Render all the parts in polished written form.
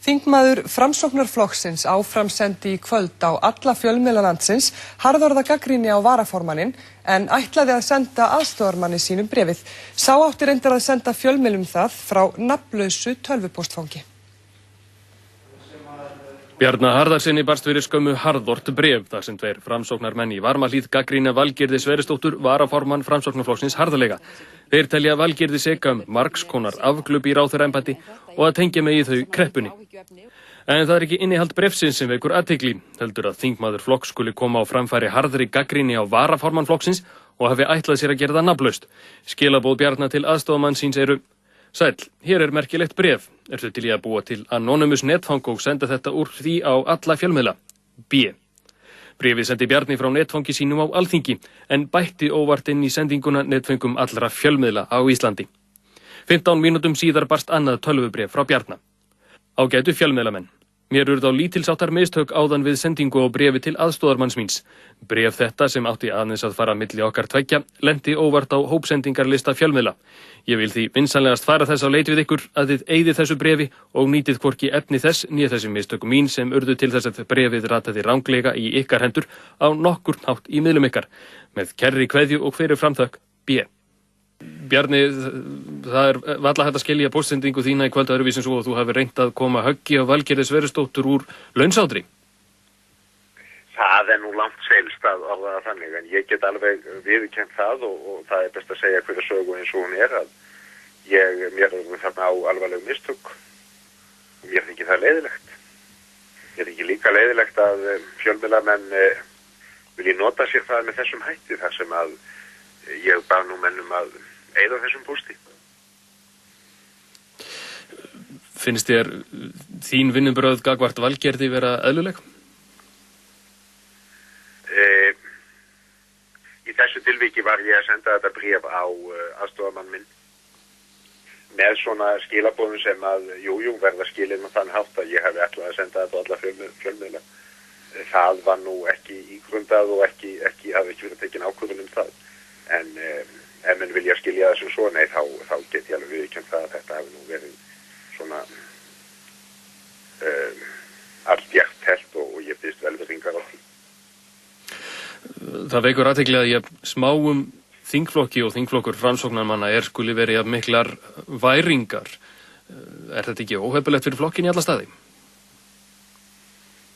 Þingmaður Framsóknarflokksins áframsendi í kvöld á alla fjölmiðla landsins harðorða gagnrýni á varaformanninn en ætlaði að senda aðstoðarmanni sínum bréfið. Sá átti reyndar að senda fjölmiðlum það frá nafnlausu tölvupóstfangi. Bjarna Harðarsyni barst fyrir skömmu harðort bréf þar sem tveir Framsóknarmenn í Varmahlíð gagnrýna Valgerði Sverrisdóttur varaformann Framsóknarflokksins harðlega. Þeir telja Valgerði seka margs konar afglöp í ráðherraembætti og að tengja megi þau kreppunni. En það ekki innihald bréfsins sem vekur athygli, heldur að þingmaður flokks skuli koma á framfæri harðri gagnrýni á varaformann flokksins og hafi ætlað sér að gera það nafnlaust. Skilaboð Bjarna til aðstoðarmanns síns eru: Sæll, hér merkilegt bréf. Ertu til í að búa til anonymous netfang og senda þetta úr því á alla fjölmiðla? B. Bréfið sendi Bjarni frá netfangi sínum á Alþingi, en bætti óvart inn í sendinguna netfangum allra fjölmiðla á Íslandi. 15 mínútum síðar barst annað tölvubréf frá Bjarna. Ágætu fjölmiðlamenn. Mér urðu á lítilsháttar mistök áðan við sendingu á bréfi til aðstoðarmanns míns. Bréf þetta sem átti aðeins að fara milli okkar tveggja lenti óvart á hópsendingarlista fjölmiðla. Ég vil því vinsamlegast fara þess á leit við ykkur að þið eyðið þessu bréfi og nýtið hvorki efni þess né þessi mistök mín sem urðu til þess að bréfið rataði ranglega í ykkar hendur á nokkurn hátt í miðlum ykkar. Með kærri kveðju og fyrir framþökk, B. Bjarni, það varla hægt að skilja póstsendingu þína í kvöld öðruvísin svo og þú hafi reynt að koma höggi á Valgerði Sverrisdóttur úr launsátri. Það nú langt seilst að orða það þannig, en ég get alveg viðurkennt það og það best að segja hverja sögu eins og hún að mér þarna á alvarleg mistök. Mér þykir það leiðilegt. Mér þykir líka leiðilegt að fjölmiðlamenn vilji nota sér það með þessum hætti þar sem að ég bað nú mennum að eyða þessum pósti. Finnst þér þín vinnubrögð gagnvart Valgerði vera eðluleg? Í þessu tilviki var ég að senda þetta bréf á aðstoðarmann minn með svona skilaboðum sem að verða skilin og þann hátt að ég hafi ætlað að senda þetta á alla fjölmiðla. Það var nú ekki ígrundað og hafi ekki verið tekin ákvörðun það. En ef menn vilja skilja þessum svo, nei, þá get ég alveg viðurkennt það að þetta hafi nú verið svona allbjart helt og ég biðst velvirðingar á því. Það vekur athygli að ég smáum þingflokki og þingflokkur Framsóknarmanna skuli verið að miklar væringar. Er þetta ekki óheppilegt fyrir flokkin í alla staði?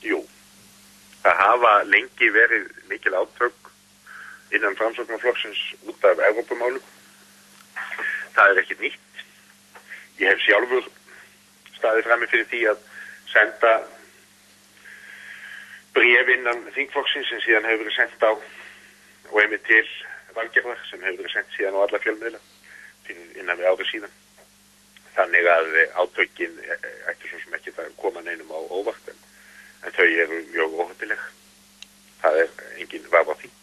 Jú, það hafa lengi verið mikil átök innan Framsóknarflokksins út af Evrópumálum. Það ekkert nýtt. Ég hef sjálfur staðið frammi fyrir því að senda bréf innan þingflokksins sem síðan hefur verið sendt á og einmitt til Valgerðar sem hefur verið sendt síðan á alla fjölmiðla innan við árið síðan. Þannig að átökin ættu svo sem ekki að koma neinum á óvart en þau eru mjög óheppileg. Það engin vafi á því.